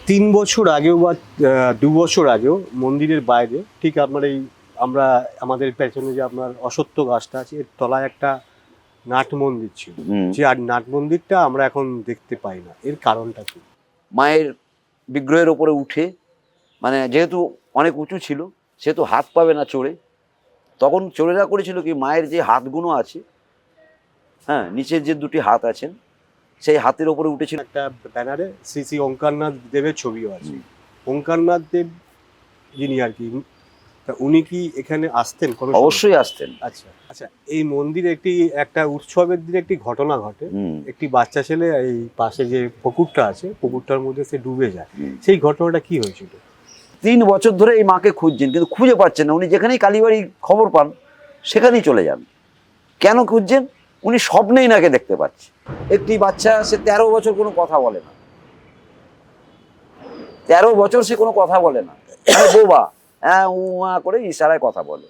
3 বছর আগেও বা 2 বছর আগেও মন্দিরের বাইরে ঠিক আমরা আমাদের পেছনে যে আপনার অশ্বত্থ গাছটা আছে এর তলায় একটা নাট মন্দির ছিল। যে আর নাট মন্দিরটা আমরা এখন দেখতে পাই না, এর কারণটা কি? মায়ের বিগ্রহের ওপরে উঠে, মানে যেহেতু অনেক উঁচু ছিল সেহেতু হাত পাবে না চড়ে, তখন চোরেরা করেছিল কি, মায়ের যে হাতগুলো আছে, হ্যাঁ, নিচের যে দুটি হাত আছেন সেই হাতের ওপরে উঠেছিল। একটা ব্যানারে শ্রী শ্রী ওঙ্কারনাথ দেবের ছবিও আছে। ওঙ্কারনাথ দেব যিনি আর কি, তা উনি কি এখানে আসতেন কোনো সময়? অবশ্যই আসতেন। আচ্ছা আচ্ছা, এই মন্দিরে একটা উৎসবের দিনে একটি ঘটনা ঘটে। একটি বাচ্চা ছেলে এই পাশে যে পুকুরটা আছে পুকুরটার মধ্যে সে ডুবে যায়। সেই ঘটনাটা কি হয়েছিল? 3 বছর ধরে এই মাকে খুঁজছেন, কিন্তু খুঁজে পাচ্ছেন না। উনি যেখানেই কালীবাড়ি খবর পান সেখানেই চলে যান। কেন খুঁজছেন? উনি স্বপ্নেই নাকে দেখতে পাচ্ছে। একটি বাচ্চা, সে 13 বছর কোনো কথা বলে না, 13 বছর সে কোনো কথা বলে না, বোবা, হ্যাঁ উ করে ইশারায় কথা বলে।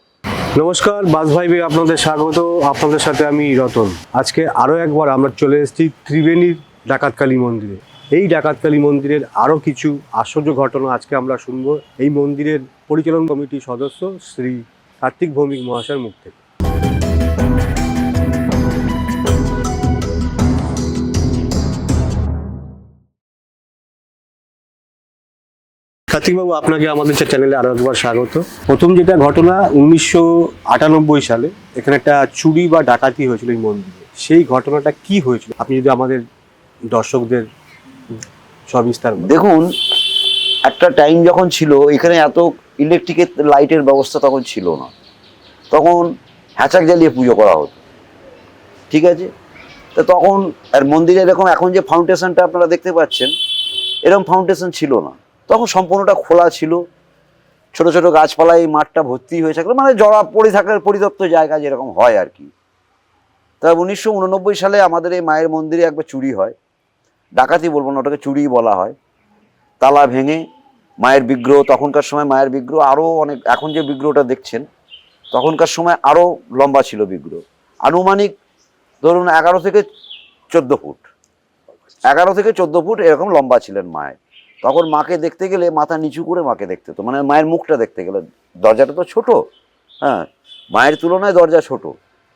নমস্কার, বাস ভাইবে আপনাদের স্বাগত। আপনাদের সাথে আমি রতন। আজকে আরও একবার আমরা চলে এসেছি ত্রিবেণীর ডাকাতকালী মন্দিরে। এই ডাকাতকালী মন্দিরের আরও কিছু আশ্চর্য ঘটনা আজকে আমরা শুনবো এই মন্দিরের পরিচালন কমিটির সদস্য শ্রী কার্তিক ভৌমিক মহাশয়ের মুখ থেকে। কার্তিকবাবু, আপনাকে আমাদের চ্যানেলে আরো একবার স্বাগত। প্রথম যেটা ঘটনা, 1998 সালে এখানে একটা চুরি বা ডাকাতি হয়েছিল এই মন্দিরে। সেই ঘটনাটা কি হয়েছিল আপনি যদি আমাদের দর্শকদের সবিস্তার বলেন। দেখুন, একটা টাইম যখন ছিল এখানে এত ইলেকট্রিকের লাইটের ব্যবস্থা তখন ছিল না, তখন হ্যাচাক জ্বালিয়ে পুজো করা হতো, ঠিক আছে? তো তখন আর মন্দিরে এরকম এখন যে ফাউন্ডেশনটা আপনারা দেখতে পাচ্ছেন, এরকম ফাউন্ডেশন ছিল না। তখন সম্পূর্ণটা খোলা ছিল, ছোট ছোট গাছপালায় এই মাঠটা ভর্তি হয়ে থাকলো, মানে জড়া পড়ে থাকার পরিত্যক্ত জায়গা যেরকম হয় আর কি। তা 1989 সালে আমাদের এই মায়ের মন্দিরে একবার চুরি হয়। ডাকাতি বলবো না, ওটাকে চুরি বলা হয়। তালা ভেঙে মায়ের বিগ্রহ, তখনকার সময় মায়ের বিগ্রহ আরও অনেক, এখন যে বিগ্রহটা দেখছেন তখনকার সময় আরও লম্বা ছিল বিগ্রহ, আনুমানিক ধরুন 11 থেকে 14 ফুট, 11 থেকে 14 ফুট এরকম লম্বা ছিলেন মায়ের। তখন মাকে দেখতে গেলে মাথা নিচু করে মাকে দেখতে হতো, মানে মায়ের মুখটা দেখতে গেলে। দরজাটা তো ছোট, হ্যাঁ, মায়ের তুলনায় দরজা ছোট,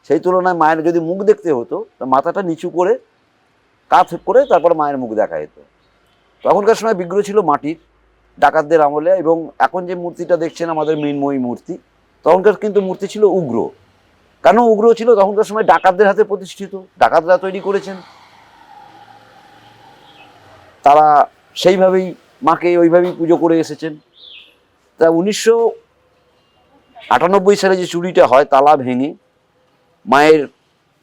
সেই তুলনায় মায়ের যদি মুখ দেখতে হতো তা মাথাটা নিচু করে কাত করে তারপর মায়ের মুখ দেখা যেত। তখনকার সময় বিগ্রহ ছিল মাটির, ডাকাতদের আমলে। এবং এখন যে মূর্তিটা দেখছেন আমাদের মৃন্ময়ী মূর্তি, তখনকার কিন্তু মূর্তি ছিল উগ্র। কেন উগ্র ছিল? তখনকার সময় ডাকাতদের হাতে প্রতিষ্ঠিত, ডাকাতরা তৈরি করেছেন, তারা সেইভাবেই মাকে ওইভাবেই পুজো করে এসেছেন। তা 1998 সালে যে চুরিটা হয়, তালা ভেঙে মায়ের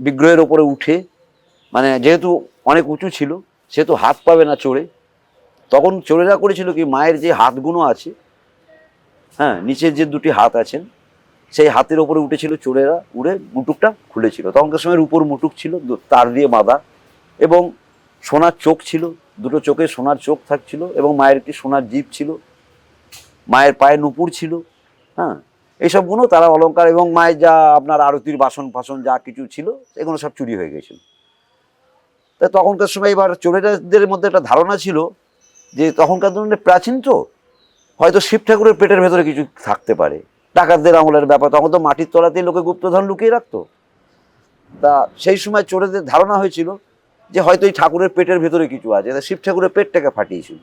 বিগ্রহের ওপরে উঠে, মানে যেহেতু অনেক উঁচু ছিল সেহেতু হাত পাবে না চড়ে, তখন চোরেরা করেছিল কি, মায়ের যে হাতগুলো আছে, হ্যাঁ, নিচের যে দুটি হাত আছেন সেই হাতের ওপরে উঠেছিল চোরেরা, উড়ে মুটুকটা খুলেছিল। তখনকার সময় উপর মুটুক ছিল তার দিয়ে বাঁধা, এবং সোনার চোখ ছিল, দুটো চোখে সোনার চোখ থাকছিল, এবং মায়ের একটি সোনার জিভ ছিল, মায়ের পায়ে নুপুর ছিল, হ্যাঁ, এইসবগুলো তারা অলঙ্কার, এবং মায়ের যা আপনার আরতির বাসন ফাসন যা কিছু ছিল এগুলো সব চুরি হয়ে গেছিল। তা তখনকার সময় এবার চোরেদের মধ্যে একটা ধারণা ছিল যে তখনকার দিনে প্রাচীন তো, হয়তো শিব ঠাকুরের পেটের ভেতরে কিছু থাকতে পারে। ডাকাতদের আমলের ব্যাপার, তখন তো মাটির তলাতেই লোকে গুপ্তধন লুকিয়ে রাখতো। তা সেই সময় চোরেদের ধারণা হয়েছিল যে হয়তো এই ঠাকুরের পেটের ভেতরে কিছু আছে, শিব ঠাকুরের পেটটাকে ফাটিয়েছিল।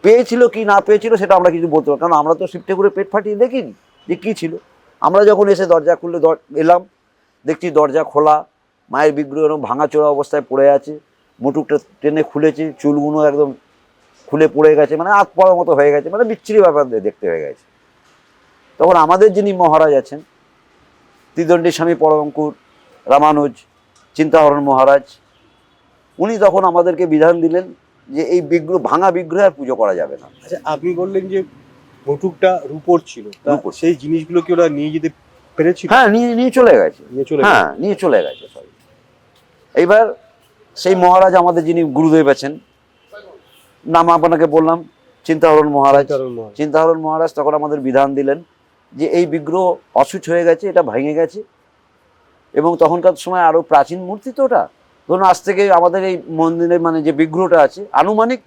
পেয়েছিল কি না পেয়েছিল সেটা আমরা কিছু বলতে পারি, কারণ আমরা তো শিব ঠাকুরের পেট ফাটিয়ে দেখিনি যে কী ছিল। আমরা যখন এসে দরজা খুললে এলাম, দেখছি দরজা খোলা, মায়ের বিগ্রহ এরকম ভাঙাচোরা অবস্থায় পড়ে আছে, মুটুকটা টেনে খুলেছে, চুলগুলো একদম খুলে পড়ে গেছে, মানে আত পড়ার মতো হয়ে গেছে, মানে বিচ্ছিরি ব্যাপার দেখতে হয়ে গেছে। তখন আমাদের যিনি মহারাজ আছেন, ত্রিদণ্ডী স্বামী পরমঙ্কুর রামানুজ চিন্তাহরণ মহারাজ, উনি তখন আমাদেরকে বিধান দিলেন যে এই বিগ্রহ, ভাঙা বিগ্রহে আর পুজো করা যাবে না। আচ্ছা, আপনি বললেন যে বটুকটা রূপোর ছিল, সেই জিনিসগুলো কি ওরা নিয়ে যেতে পেরেছিল? হ্যাঁ, নিয়ে চলে গেছে, হ্যাঁ নিয়ে চলে গেছে সরি। এইবার সেই মহারাজ আমাদের যিনি গুরুদেব আছেন, নাম আপনাকে বললাম, চিন্তাহরণ মহারাজ। চিন্তাহরণ মহারাজ তখন আমাদের বিধান দিলেন যে এই বিগ্রহ অসুচ হয়ে গেছে, এটা ভেঙে গেছে, এবং তখনকার সময় আরও প্রাচীন মূর্তি তো ওটা, ধরুন আজ থেকে আমাদের এই মন্দিরে মানে যে বিগ্রহটা আছে আনুমানিক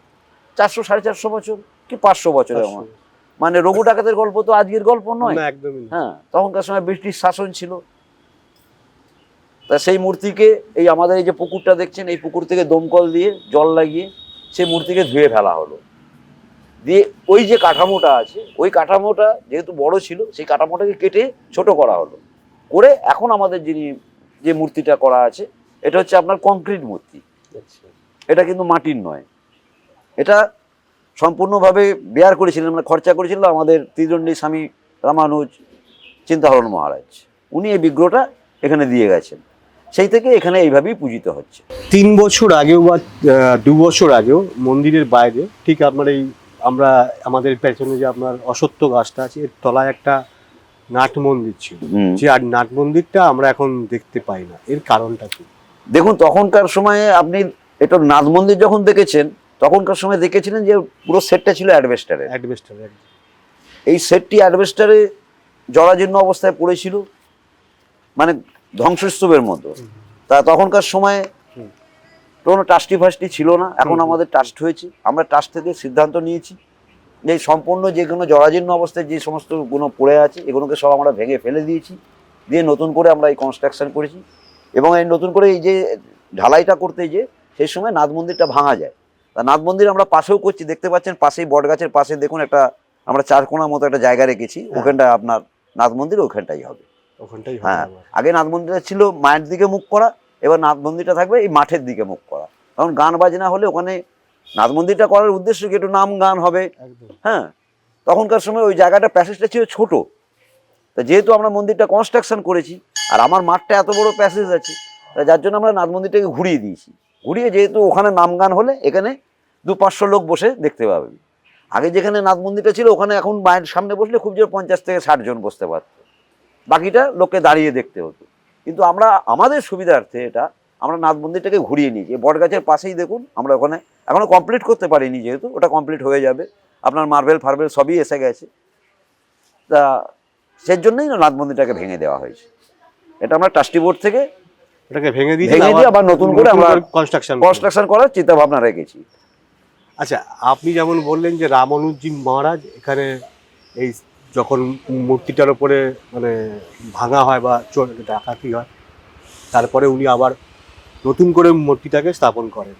400 450 বছর কি 500 বছরের আমার। মানে রঘু ডাকাতের গল্প তো আজকের গল্প নয়। না, একদমই না। হ্যাঁ, তখনকার সময় ব্রিটিশ শাসন ছিল। তা সেই মূর্তিকে এই আমাদের এই যে পুকুরটা দেখছেন, এই পুকুর থেকে দমকল দিয়ে জল লাগিয়ে সেই মূর্তিকে ধুয়ে ফেলা হলো। দিয়ে ওই যে কাঠামোটা আছে, ওই কাঠামোটা যেহেতু বড় ছিল, সেই কাঠামোটাকে কেটে ছোট করা হলো। করে এখন আমাদের যে মূর্তিটা করা আছে, এটা হচ্ছে আপনার কংক্রিট মূর্তি। আচ্ছা। এটা কিন্তু মাটির নয়। এটা সম্পূর্ণভাবে বেয়ার করেছিলেন, মানে খরচা করেছিলেন আমাদের ত্রিদণ্ডী স্বামী রামানুজ চিন্তাহরণ মহারাজ। উনি এই বিগ্রহটা এখানে দিয়ে গেছেন, সেই থেকে এখানে এইভাবেই পূজিত হচ্ছে। 3 বছর আগেও বা 2 বছর আগেও মন্দিরের বাইরে ঠিক আপনার আমাদের পেছনে যে আপনার অশ্বত্থ গাছটা আছে, এর তলায় একটা নাট মন্দির ছিল। যে আর নাট মন্দিরটা আমরা এখন দেখতে পাই না, এর কারণটা কি? দেখুন, তখনকার সময়ে আপনি এটা নাথ মন্দির যখন দেখেছেন, তখনকার সময় দেখেছিলেন যে পুরো সেটটা ছিল অ্যাডভেস্টারের। এই সেটটি অ্যাডভেস্টারে জরাজীর্ণ অবস্থায় পড়েছিল, মানে ধ্বংসস্তূপের মতো। তা তখনকার সময়ে কোনো ট্রাস্টি ফাস্টি ছিল না, এখন আমাদের ট্রাস্ট হয়েছে। আমরা ট্রাস্ট থেকে সিদ্ধান্ত নিয়েছি যে সম্পূর্ণ যে কোনো জরাজীর্ণ অবস্থায় যে সমস্ত গুলো পড়ে আছে, এগুলোকে সব আমরা ভেঙে ফেলে দিয়েছি, দিয়ে নতুন করে আমরা এই কনস্ট্রাকশন করেছি। এবং এই নতুন করে এই যে ঢালাইটা করতে যে সেই সময় নাথ মন্দিরটা ভাঙা যায়, তা নাথ মন্দির আমরা পাশেও করছি, দেখতে পাচ্ছেন পাশেই বট গাছের পাশে দেখুন একটা আমরা 4 কোণার মতো একটা জায়গা রেখেছি, ওখানটায় আপনার নাথ মন্দির ওখানটাই হবে। হ্যাঁ, আগে নাথ মন্দিরটা ছিল মায়ের দিকে মুখ করা, এবার নাথ মন্দিরটা থাকবে এই মাঠের দিকে মুখ করা। কারণ গান বাজনা হলে ওখানে নাথ মন্দিরটা করার উদ্দেশ্য কি, একটু নাম গান হবে। হ্যাঁ, তখনকার সময় ওই জায়গাটা প্যাসেজটা ছিল ছোট, তা যেহেতু আমরা মন্দিরটা কনস্ট্রাকশন করেছি আর আমার মাঠটা এত বড় প্যাসেজ আছে, তা যার জন্য আমরা নাথ মন্দিরটাকে ঘুরিয়ে দিয়েছি। ঘুরিয়ে যেহেতু ওখানে নাম গান হলে এখানে 200-500 লোক বসে দেখতে পাবেন। আগে যেখানে নাথ মন্দিরটা ছিল ওখানে এখন মায়ের সামনে বসলে খুব জোর 50 থেকে 60 জন বসতে পারত, বাকিটা লোককে দাঁড়িয়ে দেখতে হতো। কিন্তু আমরা আমাদের সুবিধার্থে এটা আমরা নাথ মন্দিরটাকে ঘুরিয়ে নিয়েছি। বট গাছের পাশেই দেখুন, আমরা ওখানে এখনো কমপ্লিট করতে পারিনি, যেহেতু ওটা কমপ্লিট হয়ে যাবে, আপনার মার্বেল ফার্বেল সবই এসে গেছে। তা সেই জন্যই নাথ মন্দিরটাকে ভেঙে দেওয়া হয়েছে। এটা আমরা ট্রাস্টি বোর্ড থেকে এটাকে ভেঙে দিয়ে আবার নতুন করে আমরা কনস্ট্রাকশন করার চিন্তা ভাবনা রেখেছি। আচ্ছা, আপনি যেমন বললেন যে রামানুজি মহারাজ এখানে এই যখন মূর্তিটার উপরে মানে ভাঙা হয় বা ডাকাতি হয়, তারপরে উনি আবার নতুন করে মূর্তিটাকে স্থাপন করেন।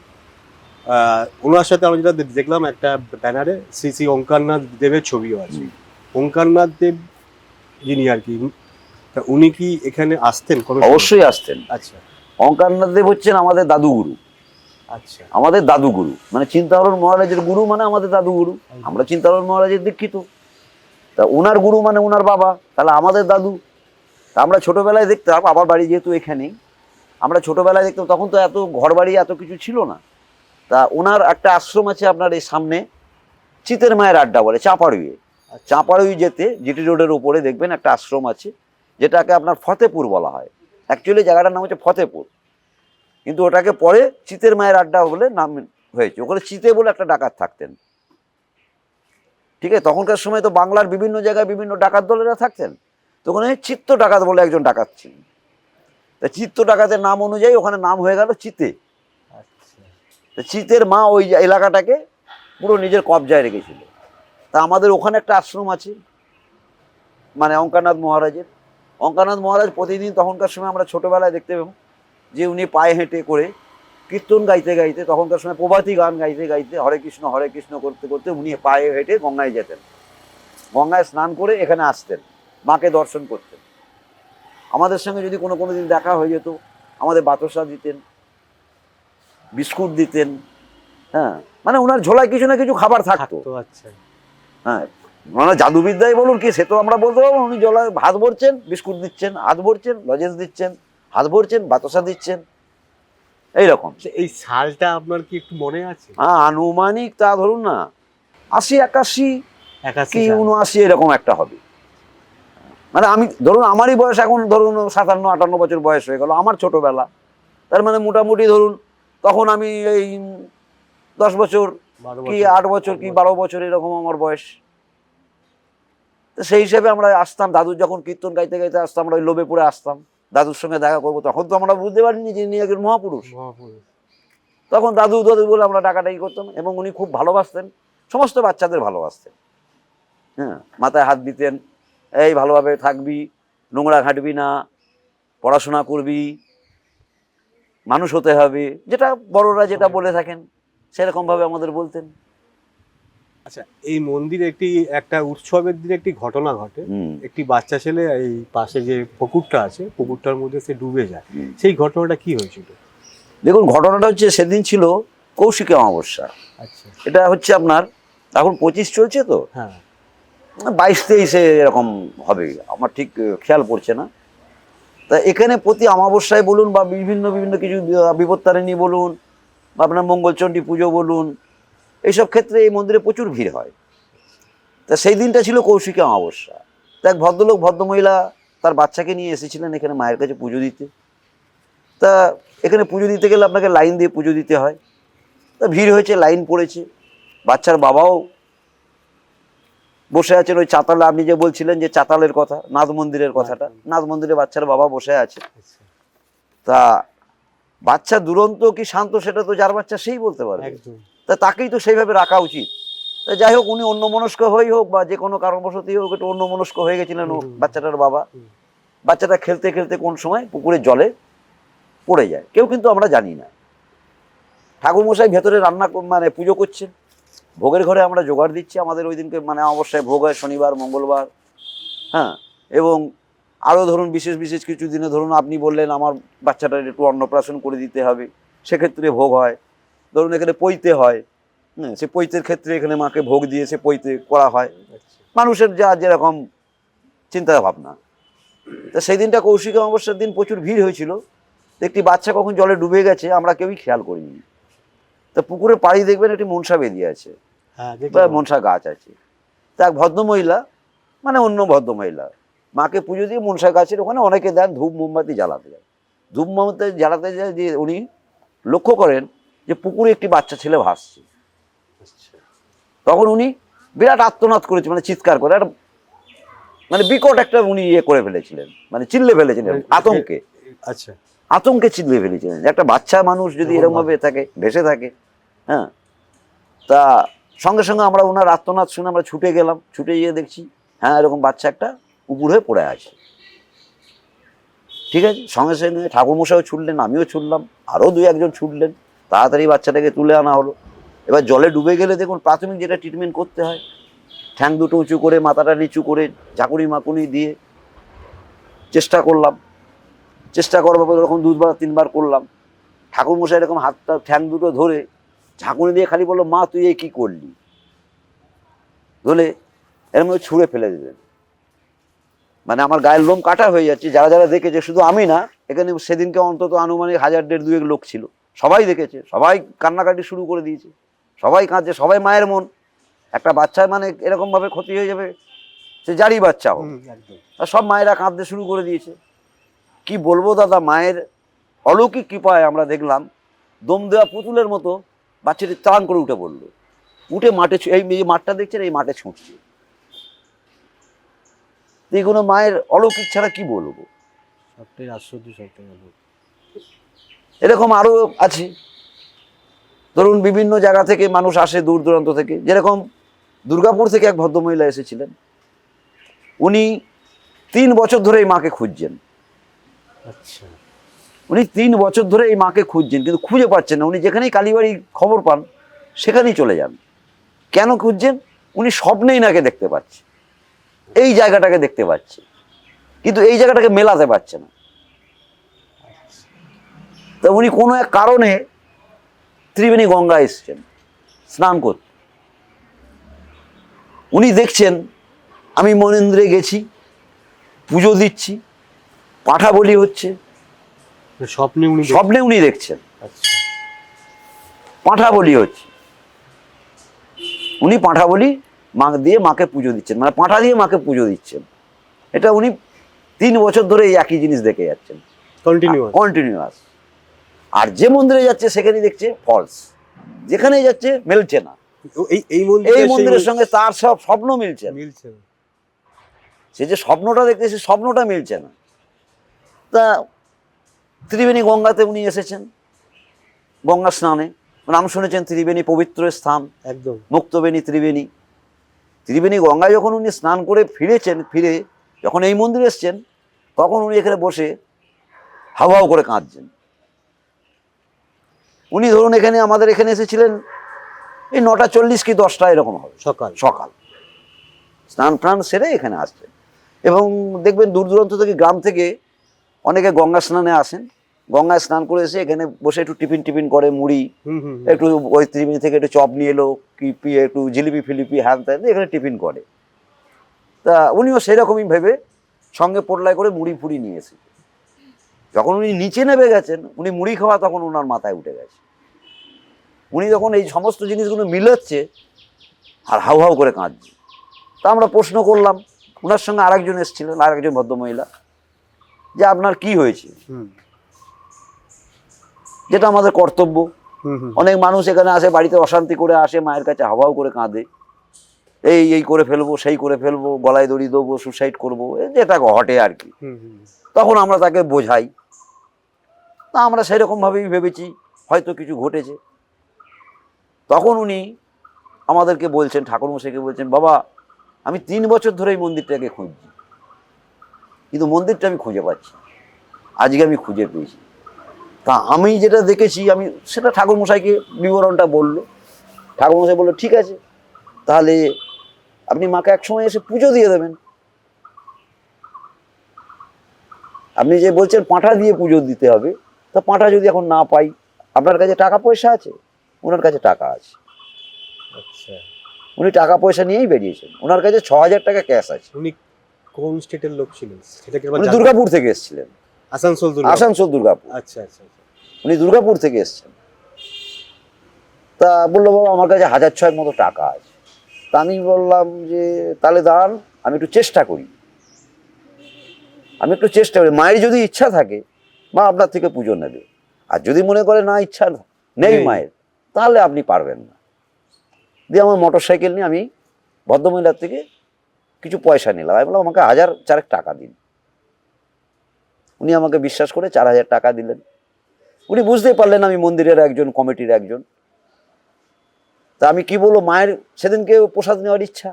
ওনার সাথে আমরা যেটা দেখলাম একটা ব্যানারে শ্রী শ্রী ওঙ্কারনাথ দেবের ছবিও আছে। ওঙ্কারনাথ দেব যিনি আর কি, উনি কি এখানে আসতেন? অবশ্যই আসতেন। আচ্ছা, ওঙ্কারনাথ দেব হচ্ছেন আমাদের দাদুগুরু। আচ্ছা, আমাদের দাদুগুরু মানে চিন্তাহরণ মহারাজের গুরু, মানে আমাদের দাদুগুরু। আমরা চিন্তাহরণ মহারাজের দীক্ষিত, তা ওনার গুরু মানে ওনার বাবা, তাহলে আমাদের দাদু। তা আমরা ছোটবেলায় দেখতাম, আমার বাড়ি যেহেতু এখানেই, আমরা ছোটবেলায় দেখতাম, তখন তো এত ঘর বাড়ি এত কিছু ছিল না। তা ওনার একটা আশ্রম আছে আপনার এই সামনে, চিতের মায়ের আড্ডা বলে, চাঁপাড়ুয়ে। চাঁপাড়ুই যেতে জিটি রোডের উপরে দেখবেন একটা আশ্রম আছে, যেটাকে আপনার ফতেপুর বলা হয়। অ্যাকচুয়ালি জায়গাটার নাম হচ্ছে ফতেপুর, কিন্তু ওটাকে পরে চিতের মায়ের আড্ডা বলে নাম হয়েছে। ওখানে চিতে বলে একটা ডাকাত থাকতেন, ঠিক আছে? তখনকার সময় তো বাংলার বিভিন্ন জায়গায় বিভিন্ন ডাকাত দলেরা থাকতেন, তো ওখানে চিত্ত ডাকাত বলে একজন ডাকাত ছিলেন। তা চিত্ত ডাকাতের নাম অনুযায়ী ওখানে নাম হয়ে গেল চিতে। চিতের মা ওই এলাকাটাকে পুরো নিজের কবজায় রেখেছিল। তা আমাদের ওখানে একটা আশ্রম আছে, মানে ওঙ্কারনাথ মহারাজের। ওঙ্কারনাথ মহারাজ প্রতিদিন তখনকার সময় আমরা ছোটোবেলায় দেখতে পেলাম যে উনি পায়ে হেঁটে করে কীর্তন গাইতে গাইতে, তখনকার সময় প্রভাতী গান গাইতে গাইতে হরে কৃষ্ণ করতে করতে উনি পায়ে হেঁটে গঙ্গায় যেতেন। গঙ্গায় স্নান করে এখানে আসতেন, মাকে দর্শন করতেন। আমাদের সঙ্গে যদি কোনো দিন দেখা হয়ে যেত, আমাদের বাতাসা দিতেন, বিস্কুট দিতেন। হ্যাঁ, মানে ওনার ঝোলায় কিছু না কিছু খাবার থাকতো। আচ্ছা, হ্যাঁ, মানে জাদুবিদ্যায় বলুন কি, সে তো আমরা বলতে পারবো। উনি ঝোলায় হাত ভরছেন, বিস্কুট দিচ্ছেন, হাত ভরছেন লজেন্স দিচ্ছেন, হাত ভরছেন বাতাসা দিচ্ছেন, এইরকম। এই সালটা আপনার কি একটু মনে আছে? হ্যাঁ, আনুমানিক তা ধরুন না 80, 81 কি 79 এরকম একটা হবে। মানে আমি ধরুন আমারই বয়স এখন ধরুন 57, 58 বছর বয়স হয়ে গেল, আমার ছোটবেলা। তার মানে মোটামুটি ধরুন তখন আমি এই 10 বছর কি 8 বছর কি 12 বছর এরকম আমার বয়স। তো সেই হিসেবে আমরা আসতাম, দাদুর যখন কীর্তন গাইতে গাইতে আসতাম, আমরা ওই লোভে পড়ে আসতাম দাদুর সঙ্গে দেখা করবো। তখন তো আমরা বুঝতে পারিনি যে ইনি একজন মহাপুরুষ। তখন দাদু দাদু বলে আমরা ডাকাডাকি করতাম, এবং উনি খুব ভালোবাসতেন, সমস্ত বাচ্চাদের ভালোবাসতেন। হ্যাঁ, মাথায় হাত দিতেন, এই ভালোভাবে থাকবি, নোংরা ঘাঁটবি না, পড়াশোনা করবি, মানুষ হতে হবে, যেটা বড়রা যেটা বলে থাকেন সেরকমভাবে আমাদের বলতেন। আচ্ছা, এই মন্দিরে একটা উৎসবের দিনে একটি ঘটনা ঘটে। একটি বাচ্চা ছেলে এই পাশে যে পুকুরটা আছে, পুকুরটার মধ্যে সে ডুবে যায়। সেই ঘটনাটা কি হয়েছিল? দেখুন, ঘটনাটা হচ্ছে সেদিন ছিল কৌশিকী অমাবস্যা। আচ্ছা। এটা হচ্ছে আপনার এখন 25 চলছে, তো হ্যাঁ। 22-23 এরকম হবে, আমার ঠিক খেয়াল পড়ছে না। তা এখানে প্রতি অমাবস্যায় বলুন বা বিভিন্ন বিভিন্ন কিছু বিপত্তারিণী বলুন বা আপনার মঙ্গলচণ্ডী পুজো বলুন, এইসব ক্ষেত্রে এই মন্দিরে প্রচুর ভিড় হয়। তা সেই দিনটা ছিল কৌশিকী অমাবস্যা। তা এক ভদ্রলোক ভদ্রমহিলা তার বাচ্চাকে নিয়ে এসেছিলেন এখানে মায়ের কাছে পুজো দিতে। তা এখানে পুজো দিতে গেলে আপনাকে লাইন দিয়ে পুজো দিতে হয়। তা ভিড় হয়েছে, লাইন পড়েছে, বাচ্চার বাবাও বসে আছেন ওই চাতালে। আপনি যে বলছিলেন যে চাতালের কথা, নাথ মন্দিরের কথাটা, নাথ মন্দিরে বাচ্চার বাবা বসে আছে। তা বাচ্চা দুরন্ত কি শান্ত সেটা তো যার বাচ্চা সেই বলতে পারবে। তা তাকেই তো সেইভাবে রাখা উচিত। তা যাই হোক, উনি অন্যমনস্ক হয়েই হোক বা যে কোনো কারণবশতই হোক একটু অন্যমনস্ক হয়ে গেছিলেন বাচ্চাটার বাবা। বাচ্চাটা খেলতে খেলতে কোন সময় পুকুরের জলে পড়ে যায়, কেউ কিন্তু আমরা জানি না। ঠাকুরমশাই ভেতরে রান্না মানে পুজো করছেন, ভোগের ঘরে আমরা জোগাড় দিচ্ছি। আমাদের ওই দিনকে মানে অবশ্যই ভোগ হয় শনিবার মঙ্গলবার। হ্যাঁ, এবং আরও ধরুন বিশেষ বিশেষ কিছু দিনে ধরুন আপনি বললেন আমার বাচ্চাটার একটু অন্নপ্রাশন করে দিতে হবে, সেক্ষেত্রে ভোগ হয়। ধরুন এখানে পৈতে হয়, হ্যাঁ, সে পৈতের ক্ষেত্রে এখানে মাকে ভোগ দিয়ে সে পৈতে করা হয়। মানুষের যা যেরকম চিন্তা ভাবনা। তা সেই দিনটা কৌশিকী অমাবস্যার দিন প্রচুর ভিড় হয়েছিল। একটি বাচ্চা কখন জলে ডুবে গেছে আমরা কেউই খেয়াল করিনি। তা পুকুরের পাড়ি দেখবেন একটি মনসা বেরিয়ে আছে, মনসা গাছ আছে। তা এক ভদ্রমহিলা, মানে অন্য ভদ্রমহিলা, মাকে পুজো দিয়ে মনসা গাছের ওখানে অনেকে দেন ধূপ মোমবাতি জ্বালাতে যায়। ধূপ মোমবাতি জ্বালাতে যায় যে উনি লক্ষ্য করেন যে পুকুরে একটি বাচ্চা ছেলে ভাসছে। তখন উনি বিরাট আর্তনাদ করেছে, মানে চিৎকার করে, একটা মানে বিকট একটা উনি করে ফেলেছিলেন, মানে চিল্লে ফেলেছিলেন আতঙ্কে। আচ্ছা, আতঙ্কে চিল্লে ফেলেছিলেন। একটা বাচ্চা মানুষ যদি এরকম ভাবে থাকে, ভেসে থাকে, হ্যাঁ। তা সঙ্গে সঙ্গে আমরা ওনার আর্তনাদ শুনে আমরা ছুটে গেলাম, ছুটে গিয়ে দেখছি হ্যাঁ এরকম বাচ্চা একটা উপুর হয়ে পড়ে আছে। ঠিক আছে, সঙ্গে সঙ্গে ঠাকুরমশাইও ছুটলেন, আমিও ছুটলাম, আরও 2-1 জন ছুটলেন, তাড়াতাড়ি বাচ্চাটাকে তুলে আনা হলো। এবার জলে ডুবে গেলে দেখুন প্রাথমিক যেটা ট্রিটমেন্ট করতে হয়, ঠ্যাং দুটো উঁচু করে মাথাটা নিচু করে ঝাঁকুনি মাকুনি দিয়ে চেষ্টা করলাম। চেষ্টা করবার পর এরকম 2-3 বার করলাম। ঠাকুরমশাই এরকম হাতটা ঠ্যাং দুটো ধরে ঝাঁকুনি দিয়ে খালি বললো, মা তুই এই কী করলি, ধরে এর মধ্যে ছুঁড়ে ফেলে দিলেন। মানে আমার গায়ের লোম কাটা হয়ে যাচ্ছে। যারা যারা দেখেছে, শুধু আমি না, এখানে সেদিনকে অন্তত আনুমানিক 1000-1500 লোক ছিল, সবাই দেখেছে, সবাই কান্নাকাটি শুরু করে দিয়েছে, সবাই কাঁদছে, সবাই মায়ের মন। একটা বাচ্চার মানে এরকমভাবে ক্ষতি হয়ে যাবে, সে যারই বাচ্চা হোক, আর সব মায়েরা কাঁদতে শুরু করে দিয়েছে। কি বলবো দাদা, মায়ের অলৌকিক কৃপায় আমরা দেখলাম দম দেওয়া পুতুলের মতো বাচ্চাটি ত্রাণ করে উঠে পড়লো, উঠে মাঠে, এই যে মাঠটা দেখছেন এই মাঠে ছুটছে। এগুলো মায়ের অলৌকিক ছাড়া কি বলবো, সবটাই আশ্চর্য, সবটাই অলৌকিক। এরকম আরও আছে। ধরুন বিভিন্ন জায়গা থেকে মানুষ আসে, দূর দূরান্ত থেকে। যেরকম দুর্গাপুর থেকে এক ভদ্রমহিলা এসেছিলেন, উনি 3 বছর ধরে এই মাকে খুঁজছেন। আচ্ছা, উনি 3 বছর ধরে এই মাকে খুঁজছেন, কিন্তু খুঁজে পাচ্ছেন না। উনি যেখানেই কালীবাড়ি খবর পান সেখানেই চলে যান। কেন খুঁজছেন? উনি স্বপ্নেই নাকে দেখতে পাচ্ছে, এই জায়গাটাকে দেখতে পাচ্ছে, কিন্তু এই জায়গাটাকে মেলাতে পারছে না। তা উনি কোনো এক কারণে ত্রিবেণী গঙ্গা এসছেন স্নান করতে। উনি দেখছেন আমি মনেন্দ্রে গেছি, পুজো দিচ্ছি, পাঁঠা বলি হচ্ছে, স্বপ্নে উনি দেখছেন পাঁঠা বলি হচ্ছে। উনি পাঁঠা বলি মা দিয়ে মাকে পুজো দিচ্ছেন, মানে পাঁঠা দিয়ে মাকে পুজো দিচ্ছেন। এটা উনি 3 বছর ধরে এই একই জিনিস দেখে যাচ্ছেন, কন্টিনিউয়াস। আর যে মন্দিরে যাচ্ছে সেখানেই দেখছে ফলস, যেখানেই যাচ্ছে মিলছে না। এই মন্দিরের সঙ্গে তার সব স্বপ্ন মিলছে, সে যে স্বপ্নটা দেখতে, সে স্বপ্নটা মিলছে না। তা ত্রিবেণী গঙ্গাতে উনি এসেছেন গঙ্গা স্নানে। নাম শুনেছেন ত্রিবেণী পবিত্র স্থান, একদম মুক্তবেণী ত্রিবেণী। ত্রিবেণী গঙ্গায় যখন উনি স্নান করে ফিরে যখন এই মন্দিরে এসছেন, তখন উনি এখানে বসে হাউ হাউ করে কাঁদছেন। উনি ধরুন এখানে আমাদের এখানে এসেছিলেন এই 9:40 কি 10টা এরকম হবে সকাল। সকাল, স্নান প্রাণ সেরে এখানে আসছেন। এবং দেখবেন দূর দূরান্ত থেকে, গ্রাম থেকে অনেকে গঙ্গা স্নানে আসেন, গঙ্গায় স্নান করে এসে এখানে বসে একটু টিফিন করে, মুড়ি, একটু ওই ত্রিবেণী থেকে একটু চপ নিয়ে এলো, কি একটু জিলিপি ফিলিপি হ্যান ত্যান এখানে টিফিন করে। তা উনিও সেরকমই ভেবে সঙ্গে পোটলায় করে মুড়ি ফুড়ি নিয়ে এসে যখন উনি নিচে নেমে গেছেন, উনি মুড়ি খাওয়া তখন ওনার মাথায় উঠে গেছে। উনি যখন এই সমস্ত জিনিসগুলো মিলাচ্ছে আর হাউ হাউ করে কাঁদছে। তা আমরা প্রশ্ন করলাম, ওনার সঙ্গে আরেকজন এসেছিলেন, আরেকজন ভদ্রমহিলা, যে আপনার কি হয়েছে, যেটা আমাদের কর্তব্য। অনেক মানুষ এখানে আসে, বাড়িতে অশান্তি করে আসে, মায়ের কাছে হাউ হাউ করে কাঁদে, এই করে ফেলবো, সেই করে ফেলবো, গলায় দড়ি দেবো, সুসাইড করবো, যেটা ঘটে আর কি। তখন আমরা তাকে বোঝাই। তা আমরা সেরকমভাবেই ভেবেছি হয়তো কিছু ঘটেছে। তখন উনি আমাদেরকে বলছেন, ঠাকুরমশাইকে বলছেন, বাবা আমি 3 বছর ধরে এই মন্দিরটাকে খুঁজছি, কিন্তু মন্দিরটা আমি খুঁজে পাচ্ছি, আজকে আমি খুঁজে পেয়েছি। তা আমি যেটা দেখেছি, আমি সেটা ঠাকুরমশাইকে বিবরণটা বললো। ঠাকুরমশাই বললো, ঠিক আছে, তাহলে আপনি মাকে এক সময় এসে পুজো দিয়ে দেবেন। আপনি যে বলছেন পাঁঠা দিয়ে পুজো দিতে হবে, তা পাঁঠা যদি এখন না পাই, আপনার কাছে টাকা পয়সা আছে? ওনার কাছে টাকা আছে। আচ্ছা, উনি টাকা পয়সা নিয়েই বেরিয়েছেন, ওনার কাছে 6,000 টাকা ক্যাশ আছে। উনি কোন স্টেটের লোক ছিলেন সেটাকে উনি দুর্গাপুর থেকে এসেছিলেন। আসানসোল দুর্গাপুর। আচ্ছা আচ্ছা, উনি দুর্গাপুর থেকে এসেছেন। তা বললো, বাবা আমার কাছে 1,600 মতো টাকা আছে। তা আমি বললাম যে তাহলে দাঁড়ান, আমি একটু চেষ্টা করি। মায়ের যদি ইচ্ছা থাকে, মা আপনার থেকে পুজো নেবে। আর যদি মনে করে না, ইচ্ছা নেই মায়ের, তাহলে আপনি পারবেন না। দিয়ে আমার মোটরসাইকেল নিয়ে আমি ভদ্রমহিলার থেকে কিছু পয়সা নিলাম। আমি বললাম, আমাকে 1,000 টাকা দিন। উনি আমাকে বিশ্বাস করে 4,000 টাকা দিলেন। উনি বুঝতেই পারলেন আমি মন্দিরের একজন, কমিটির একজন। তা আমি কি বলবো, মায়ের সেদিনকে প্রসাদ নেওয়ার ইচ্ছা।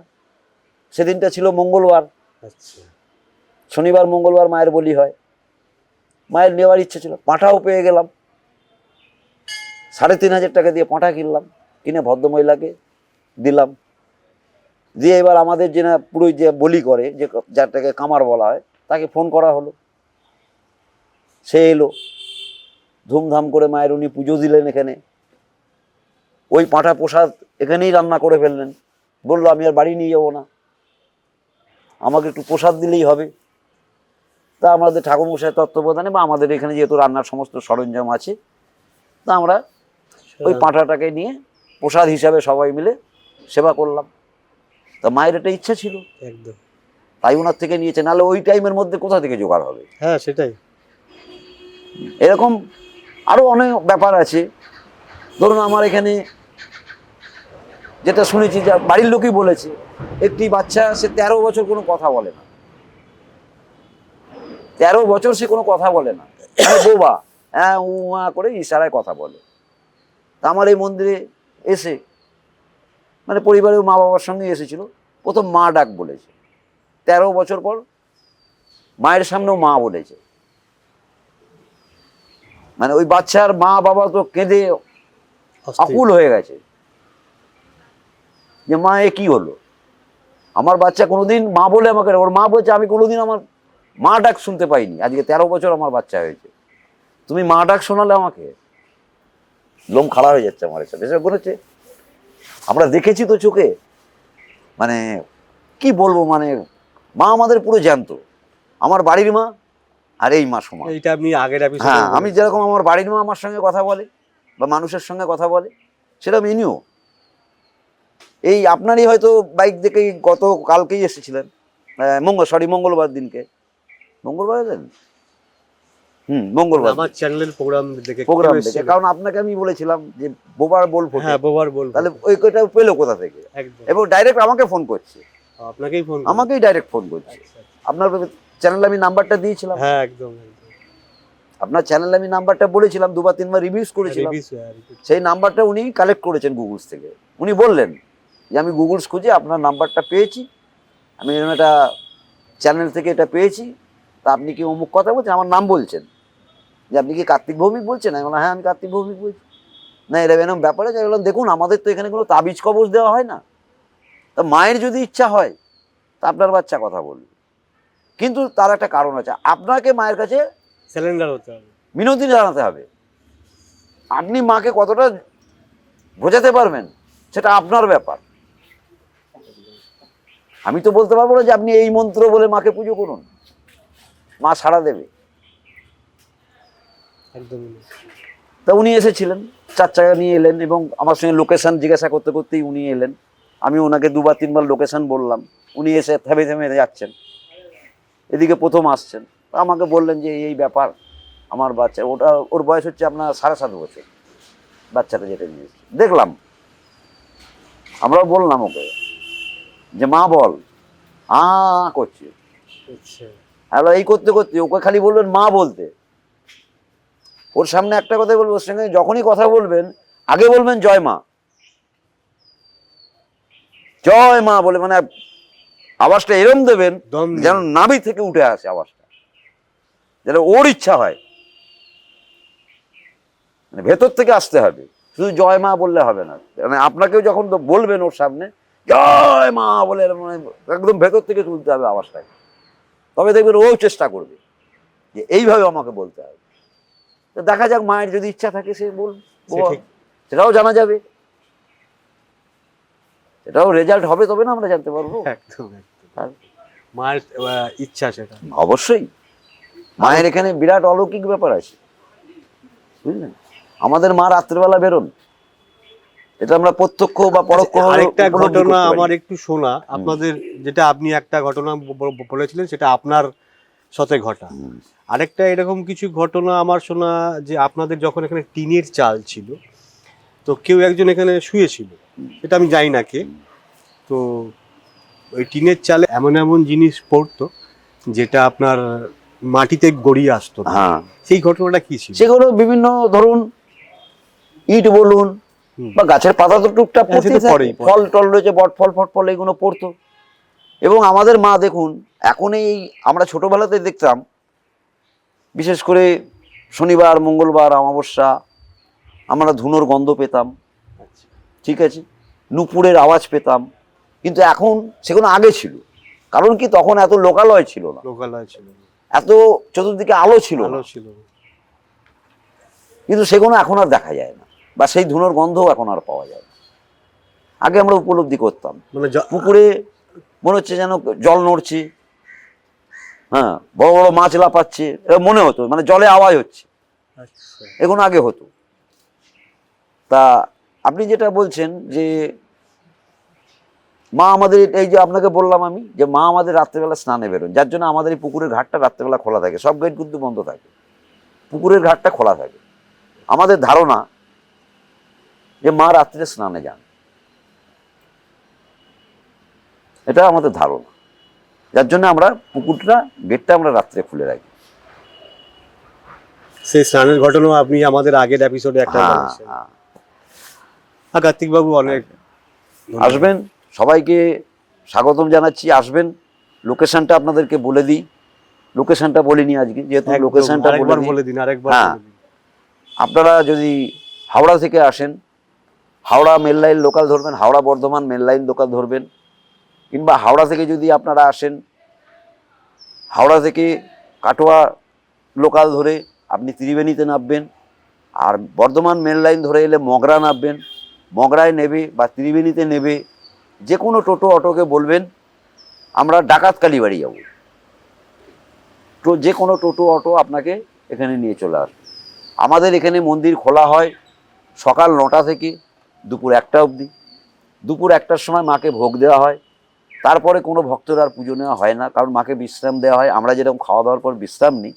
সেদিনটা ছিল মঙ্গলবার, আচ্ছা, শনিবার মঙ্গলবার মায়ের বলি হয়। মায়ের নেওয়ার ইচ্ছে ছিল, পাঁঠাও পেয়ে গেলাম। 3,500 টাকা দিয়ে পাঁঠা কিনলাম, কিনে ভদ্রমহিলাকে দিলাম। দিয়ে এবার আমাদের যে না পুরোই যে বলি করে, যে যারটাকে কামার বলা হয়, তাকে ফোন করা হলো। সে এলো, ধুমধাম করে মায়ের উনি পুজো দিলেন এখানে। ওই পাঁঠা প্রসাদ এখানেই রান্না করে ফেললেন। বললো, আমি আর বাড়ি নিয়ে যাবো না, আমাকে একটু প্রসাদ দিলেই হবে। তা আমাদের ঠাকুরমশাই তত্ত্বাবধানে, বা আমাদের এখানে যেহেতু রান্নার সমস্ত সরঞ্জাম আছে, তা আমরা ওই পাঁঠাটাকে নিয়ে প্রসাদ হিসাবে সবাই মিলে সেবা করলাম। তা মায়ের একটা ইচ্ছা ছিল, একদম, তাই ওনার থেকে নিয়েছে, নাহলে ওই টাইমের মধ্যে কোথা থেকে জোগাড় হবে? হ্যাঁ সেটাই। এরকম আরও অনেক ব্যাপার আছে। ধরুন আমার এখানে যেটা শুনেছি, যা বাড়ির লোকই বলেছে, একটি বাচ্চা, সে 13 বছর কোনো কথা বলে না। 13 বছর সে কোনো কথা বলে না, বোবা, হ্যাঁ উ করে ইশারায় কথা বলে। তা আমার এই মন্দিরে এসে, মানে পরিবারের মা বাবার সঙ্গে এসেছিল, প্রথম মা ডাক বলেছে। 13 বছর পর মায়ের সামনেও মা বলেছে। মানে ওই বাচ্চার মা বাবা তো কেঁদে আকুল হয়ে গেছে, যে মা এ কি হলো, আমার বাচ্চা কোনোদিন মা বলে আমাকে, ওর মা বলছে আমি কোনোদিন আমার মা ডাক শুনতে পাইনি, আজকে 13 বছর আমার বাচ্চা হয়েছে, তুমি মা ডাক শোনালে আমাকে। লোম খাড়া হয়ে যাচ্ছে আমার, এসব এসব করেছে, আমরা দেখেছি তো চোখে। মানে কি বলবো, মানে মা আমাদের পুরো জ্যান্ত। আমার বাড়ির মা আর এই মা সমান। এইটা আপনি আগের এপিসোডে হ্যাঁ, আমি যেরকম আমার বাড়ির মা আমার সঙ্গে কথা বলে বা মানুষের সঙ্গে কথা বলে, সেরকম ইনিও। এই আপনারই হয়তো বাইক দেখেই গত কালকেই এসেছিলেন, মঙ্গলবার দিনকে, মঙ্গলবার দেন, মঙ্গলবার আমার চ্যানেলের প্রোগ্রাম দেখে, কারণ আপনাকে আমি বলেছিলাম যে বোবার বলবো, হ্যাঁ বোবার বলবো, তাহলে ওই কটা পেলো কোথা থেকে? একদম, এবং ডাইরেক্ট আমাকে ফোন করছে, আমাকেই ডাইরেক্ট ফোন করছে। আপনার চ্যানেলে আমি নাম্বারটা দিয়েছিলাম। হ্যাঁ একদম। আপনার চ্যানেলে আমি নাম্বারটা বলেছিলাম, দুবার তিনবার রিভিউজ করেছিলাম, সেই নাম্বারটা উনি কালেক্ট করেছেন গুগলস থেকে। উনি বললেন যে আমি গুগলস খুঁজে আপনার নাম্বারটা পেয়েছি, আমি এরকম একটা চ্যানেল থেকে এটা পেয়েছি, তা আপনি কি অমুক কথা বলছেন, আমার নাম বলছেন, যে আপনি কি কার্তিক ভৌমিক বলছেন? আমি বললাম হ্যাঁ আমি কার্তিক ভৌমিক বলছি। না এরকম ব্যাপারে আমি বললাম দেখুন আমাদের তো এখানে কোনো তাবিজ কবজ দেওয়া হয় না, তা মায়ের যদি ইচ্ছা হয় তা আপনার বাচ্চা কথা বলবে, কিন্তু তার একটা কারণ আছে, আপনাকে মায়ের কাছে সিলিন্ডার হতে হবে, মিনতি জানাতে হবে। আপনি মাকে কতটা বোঝাতে পারবেন সেটা আপনার ব্যাপার। আমি তো বলতে পারবো না যে আপনি এই মন্ত্র বলে মাকে পুজো করুন, মা সাড়া দেবে। একদম। তা উনি এসেছিলেন, 4 চাকা নিয়ে এলেন এবং আমার সঙ্গে লোকেশন জিজ্ঞাসা করতে করতেই উনি এলেন। আমি ওনাকে দুবার তিনবার লোকেশন বললাম, উনি এসে থেমে থেমে যাচ্ছেন, এদিকে প্রথম আসছেন। আমাকে বললেন যে এই ব্যাপার, আমার বাচ্চা, ওটা ওর বয়স হচ্ছে আপনার 7.5 বছর, বাচ্চাটা যেটা নিয়ে এসেছে। দেখলাম, আমরাও বললাম ওকে যে মা বল, করছে, হ্যালো এই করতে করতে ওকে খালি বলবেন মা বলতে। ওর সামনে একটা কথাই বলবো, ওর সঙ্গে যখনই কথা বলবেন আগে বলবেন জয় মা, জয় মা বলে, মানে আওয়াজটা এরম দেবেন যেন নাভি থেকে উঠে আসে আওয়াজটা, যেন ওর ইচ্ছা হয়, মানে ভেতর থেকে আসতে হবে, শুধু জয় মা বললে হবে না। মানে আপনাকেও যখন বলবেন ওর সামনে জয় মা বলে মানে একদম ভেতর থেকে তুলতে হবে আওয়াজটাকে, তবে দেখবেন ও চেষ্টা করবে যে এইভাবে আমাকে বলতে হবে। তো দেখা যাক মায়ের যদি ইচ্ছা থাকে সে সেটাও জানা যাবে, সেটাও রেজাল্ট হবে, তবে না আমরা জানতে পারবো। একদম মায়ের ইচ্ছা সেটা অবশ্যই। মায়ের এখানে বিরাট অলৌকিক ব্যাপার আছে, বুঝলেন। আমাদের মা রাত্রিবেলা বেরোন, এটা আমরা প্রত্যক্ষ বা পরোক্ষ। আরেকটা ঘটনা আমার একটু শোনা, আপনাদের যেটা আপনি একটা ঘটনা বলেছিলেন সেটা আপনার সাথে ঘটা, আরেকটা এরকম কিছু ঘটনা আমার শোনা যে আপনাদের যখন এখানে টিনের চাল ছিল, তো কেউ একজন এখানে শুয়েছিল, এটা আমি জানি না কে, তো ওই টিনের চালে এমন এমন জিনিস পড়তো যেটা আপনার মাটিতে গড়িয়ে আসতো। হ্যাঁ, সেই ঘটনাটা কি ছিল? সেগুলো বিভিন্ন, ধরুন ইট বলুন বা গাছের পাতা তো টুকটাক পড়তেই থাকে, ফল টল রয়েছে, বট ফল ফট ফল, এইগুলো পড়তো। এবং আমাদের মা দেখুন, এখন এই আমরা ছোটবেলাতে দেখতাম, বিশেষ করে শনিবার মঙ্গলবার অমাবস্যা আমরা ধুনোর গন্ধ পেতাম, ঠিক আছে, নুপুরের আওয়াজ পেতাম, কিন্তু এখন সেগুলো আগে ছিল, কারণ কি তখন এত লোকালয় ছিল না, এত চতুর্দিকে আলো ছিল না, কিন্তু সেগুলো এখন আর দেখা যায় না, বা সেই ধুনোর গন্ধও এখন আর পাওয়া যায় না। আগে আমরা উপলব্ধি করতাম, পুকুরে মনে হচ্ছে যেন জল নড়ছে, হ্যাঁ, বড় বড় মাছ লাফাচ্ছে, এরকম মনে হতো, মানে জলে আওয়াজ হচ্ছে, এগুলো আগে হতো। তা আপনি যেটা বলছেন যে মা আমাদের, এই যে আপনাকে বললাম আমি যে মা আমাদের রাত্রেবেলা স্নানে বেরোন, যার জন্য আমাদের এই পুকুরের ঘাটটা রাত্রেবেলা খোলা থাকে, সব গেট কিন্তু বন্ধ থাকে, পুকুরের ঘাটটা খোলা থাকে। আমাদের ধারণা যে মা রাত্রে স্নানে যান, এটা আমাদের ধারণা, যার জন্য আমরা পুকুরটা গেটটা আমরা রাত্রে খুলে রাখি। সেই স্নানের ঘটনা আপনি আমাদের আগের এপিসোডে একটা বলেছেন। কার্তিক বাবু অনেক আসবেন, সবাইকে স্বাগতম জানাচ্ছি, আসবেন। লোকেশনটা আপনাদেরকে বলে দিই, লোকেশনটা বলিনি আজকে, যেহেতু লোকেশনটা বলে দিন আরেকবার। হ্যাঁ, আপনারা যদি হাওড়া থেকে আসেন, হাওড়া মেল লাইন লোকাল ধরবেন, Howrah Bardhaman mail line local ধরবেন, কিংবা হাওড়া থেকে যদি আপনারা আসেন, হাওড়া থেকে কাটোয়া লোকাল ধরে আপনি ত্রিবেণীতে নামবেন, আর বর্ধমান মেল লাইন ধরে এলে মগরা নামবেন, মগরায় নেবে বা ত্রিবেণীতে নেবে, যে কোনো টোটো অটোকে বলবেন আমরা ডাকাত কালীবাড়ি যাব, তো যে কোনো টোটো অটো আপনাকে এখানে নিয়ে চলে আসবে। আমাদের এখানে মন্দির খোলা হয় সকাল 9টা থেকে দুপুর 1টা অবধি। দুপুর 1টার সময় মাকে ভোগ দেওয়া হয়, তারপরে কোনো ভক্তরা আর পুজো নেওয়া হয় না, কারণ মাকে বিশ্রাম দেওয়া হয়। আমরা যেরকম খাওয়া দাওয়ার পর বিশ্রাম নিই,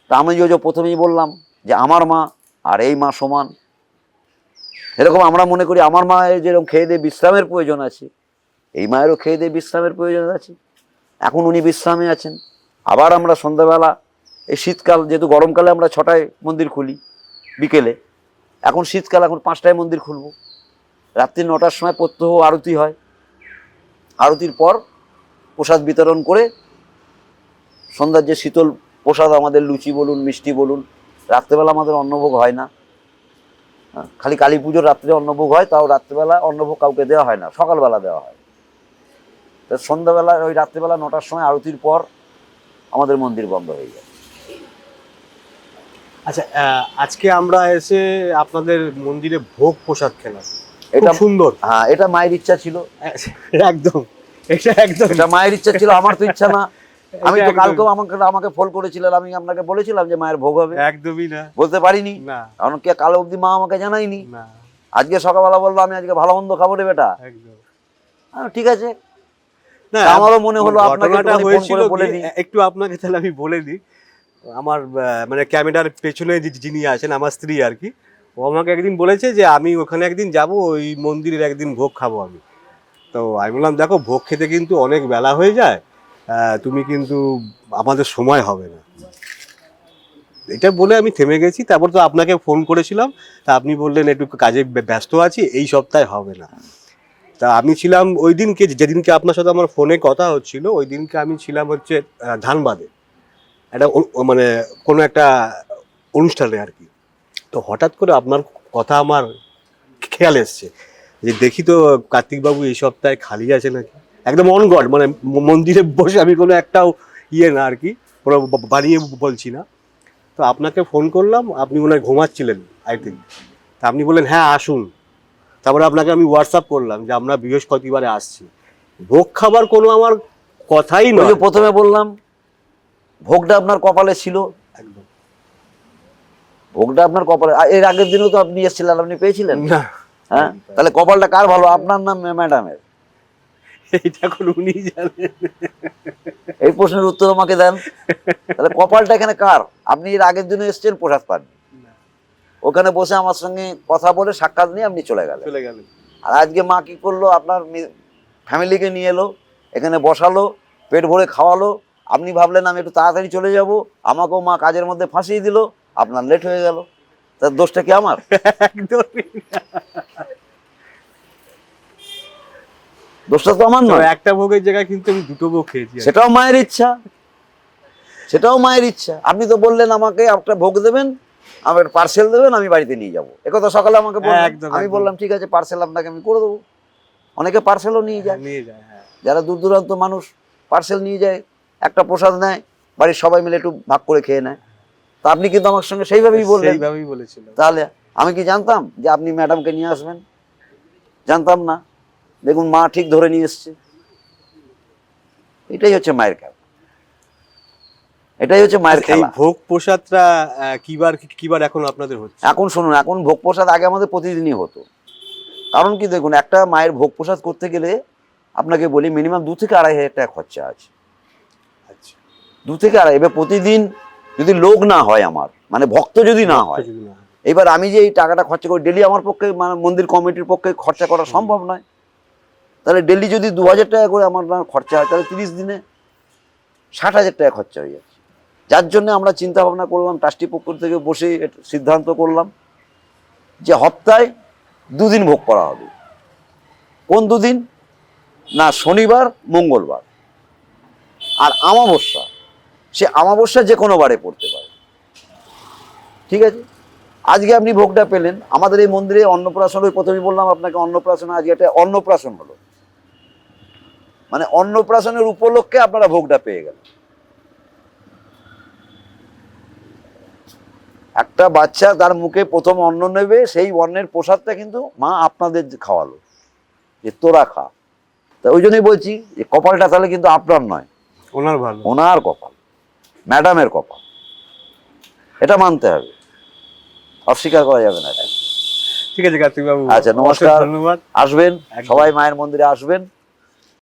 তা আমি যে প্রথমেই বললাম যে আমার মা আর এই মা সমান, এরকম আমরা মনে করি আমার মায়ের যেরকম খেয়ে দিয়ে বিশ্রামের প্রয়োজন আছে, এই মায়েরও খেয়ে দিয়ে বিশ্রামের প্রয়োজন আছে। এখন উনি বিশ্রামে আছেন, আবার আমরা সন্ধ্যাবেলা এই শীতকাল, যেহেতু গরমকালে আমরা 6টায় মন্দির খুলি বিকেলে, এখন শীতকাল, এখন 5টায় মন্দির খুলবো। রাত্রি 9টার সময় প্রত্যহ আরতি হয়, আরতির পর প্রসাদ বিতরণ করে সন্ধ্যার যে শীতল প্রসাদ, আমাদের লুচি বলুন, মিষ্টি বলুন, রাত্রেবেলা আমাদের অন্নভোগ হয় না। খালি কালী পুজোর রাত্রে অন্নভোগ হয়, তাও রাত্রেবেলা অন্নভোগ কাউকে দেওয়া হয় না, সকালবেলা দেওয়া হয়। তো সন্ধ্যাবেলা ওই রাত্রেবেলা 9টার সময় আরতির পর আমাদের মন্দির বন্ধ হয়ে যায়। আচ্ছা, আজকে আমরা এসে আপনাদের মন্দিরে ভোগ প্রসাদ খেলাম, এটা এটা সুন্দর। হ্যাঁ, এটা মায়ের ইচ্ছা ছিল, একদম, এটা একদম এটা মায়ের ইচ্ছা ছিল, আমার তো ইচ্ছা না। আমি এটা তো একদম- কালকেও আমাকে ফোন করেছিলেন, আমি আপনাকে বলেছিলাম যে মায়ের ভোগ হবে, একদমই না, বলতে পারিনি, না কারণ কি কাল অবধি মা আমাকে জানায়নি। না, আজকে সকালবেলা বললো আমি আজকে ভালো মন্দ খাবো রে বেটা। একদম ঠিক আছে, না। আমারও মনে হলো আপনাকে ঘটনাটা একটুখানি ফোন হয়েছিল করে বলে কি, দিই। একটু আপনাকে তাহলে আমি বলে দিই। আমার মানে ক্যামেরার পেছনে যিনি আছেন, আমার স্ত্রী আর কি, ও আমাকে একদিন বলেছে যে আমি ওখানে একদিন যাব, ওই মন্দিরের একদিন ভোগ খাবো আমি। তো আমি বললাম দেখো, ভোগ খেতে কিন্তু অনেক বেলা হয়ে যায়, তুমি কিন্তু, আমাদের সময় হবে না, এটা বলে আমি থেমে গেছি। তারপর তো আপনাকে ফোন করেছিলাম, তা আপনি বললেন একটু কাজে ব্যস্ত আছি, এই সপ্তাহে হবে না। তা আমি ছিলাম ওই দিনকে, যেদিনকে আপনার সাথে আমার ফোনে কথা হচ্ছিল, ওই দিনকে আমি ছিলাম হচ্ছে ধানবাদে, একটা মানে কোনো একটা অনুষ্ঠানে আর কি। তো হঠাৎ করে আপনার কথা আমার খেয়াল এসছে যে দেখি তো কার্তিকবাবু এই সপ্তাহে খালি আছে নাকি, একদম অন গড, মানে মন্দিরে বসে, আমি কোনো একটাও ইয়ে না আর কি, কোনো বানিয়ে বলছি না। তো আপনাকে ফোন করলাম, আপনি মনে হয় ঘুমাচ্ছিলেন আই থিঙ্ক। তা আপনি বললেন হ্যাঁ আসুন। তারপরে আপনাকে আমি হোয়াটসঅ্যাপ করলাম যে আমরা বৃহস্পতিবারে আসছি। ভোগ খাবার কোনো আমার কথাই ওই নয়। যে প্রথমে বললাম ভোগটা আপনার কপালে ছিল, একদম ভোগটা আপনার কপালে। এর আগের দিনও তো আপনি এসেছিলেন, আপনি পেয়েছিলেন। না, হ্যাঁ, তাহলে কপালটা কার ভালো, আপনার না ম্যাডামের? এইটা এখন উনি জানেন। এই প্রশ্নের উত্তর আমাকে দেন। তাহলে কপালটা এখানে কার? আপনি এর আগের দিনও এসেছেন, প্রসাদ পান, ওখানে বসে আমার সঙ্গে কথা বলে সাক্ষাৎ নিয়ে আপনি চলে গেলেন। চলে গেলেন। আর আজকে মা কি করলো, আপনার ফ্যামিলিকে নিয়ে এলো, এখানে বসালো, পেট ভরে খাওয়ালো। আপনি ভাবলেন আমি একটু তাড়াতাড়ি চলে যাব, আমাকেও মা কাজের মধ্যে ফাঁসিয়ে দিল, আপনার লেট হয়ে গেল। তার দোষটা কি আমার? একদমই না। দোষটা তো আমার তো নয়। একটা ভোগের জায়গায় কিন্তু আমি দুটো ভোগ খেয়েছি। সেটাও মায়ের ইচ্ছা, সেটাও মায়ের ইচ্ছা। আপনি তো বললেন আমাকে একটা ভোগ দেবেন, আমার পার্সেল দেবেন, আমি বাড়িতে নিয়ে যাবো, একথা সকালে আমাকে বললেন। একদম, আমি একদম। বললাম ঠিক আছে, পার্সেল আপনাকে আমি করে দেবো। অনেকে পার্সেলও নিয়ে যায়, নিয়ে যায়, হ্যাঁ। যারা দূর দূরান্ত মানুষ পার্সেল নিয়ে যায়, একটা প্রসাদ নেয়, বাড়ির সবাই মিলে একটু ভাগ করে খেয়ে নেয়। তা আপনি কিন্তু আমার সঙ্গে সেইভাবেই বললেন। সেইভাবেই বলেছিল। তাহলে আমি কি জানতাম যে আপনি ম্যাডামকে নিয়ে আসবেন? জানতাম না। দেখুন মা ঠিক ধরে নিয়ে এসছে। এটাই হচ্ছে মায়ের খেলা, এটাই হচ্ছে মায়ের এই খেলা। ভোগ প্রসাদটা কিবার এখন আপনাদের হচ্ছে? এখন শুনুন, এখন ভোগ প্রসাদ আগে আমাদের প্রতিদিনই হতো। কারণ কি দেখুন, একটা মায়ের ভোগ প্রসাদ করতে গেলে আপনাকে বলি মিনিমাম 2 থেকে 2,500 টাকা খরচা আছে। আচ্ছা, 2 থেকে 2,500। এবার প্রতিদিন যদি লোক না হয়, আমার মানে ভক্ত যদি না হয়, যদি না হয়। এবার আমি যে এই টাকাটা খরচা করি ডেলি, আমার পক্ষে মানে মন্দির কমিটির পক্ষে খরচা করা সম্ভব নয়। তাহলে ডেলি যদি 2,000 টাকা করে আমার না খরচা হয়, তাহলে 30 দিনে 60,000 টাকা খরচা হয়ে যাচ্ছে। যার জন্য আমরা চিন্তা ভাবনা করলাম, ট্রাস্টি পক্ষ থেকে বসে সিদ্ধান্ত করলাম যে সপ্তাহে 2 দিন ভোগ করা হবে। কোন 2 দিন? না, শনিবার, মঙ্গলবার আর অমাবস্যা। সে অমাবস্যা যে কোনো বারে পড়তে পারে, ঠিক আছে? আজকে আপনি ভোগটা পেলেন। আমাদের এই মন্দিরে অন্নপ্রাশন, ওই প্রথমেই বললাম আপনাকে, অন্নপ্রাশন, আজকে একটা অন্নপ্রাশন হলো, মানে অন্নপ্রাশনের উপলক্ষে আপনারা ভোগটা পেয়ে গেলেন। একটা বাচ্চা তার মুখে প্রথম অন্ন নেবে, সেই অন্নের প্রসাদটা কিন্তু মা আপনাদের খাওয়ালো, যে তোরা খা। তা ওই জন্যই বলছি যে কপালটা তাহলে কিন্তু আপনার নয়, ওনার ভালো। ওনার কপাল, ম্যাডামের কপাল, এটা মানতে হবে, অস্বীকার করা যাবে না এটা। ঠিক আছে কার্তিক বাবু, আচ্ছা, নমস্কার। ধন্যবাদ। আসবেন একদম। সবাই, মায়ের মন্দিরে আসবেন।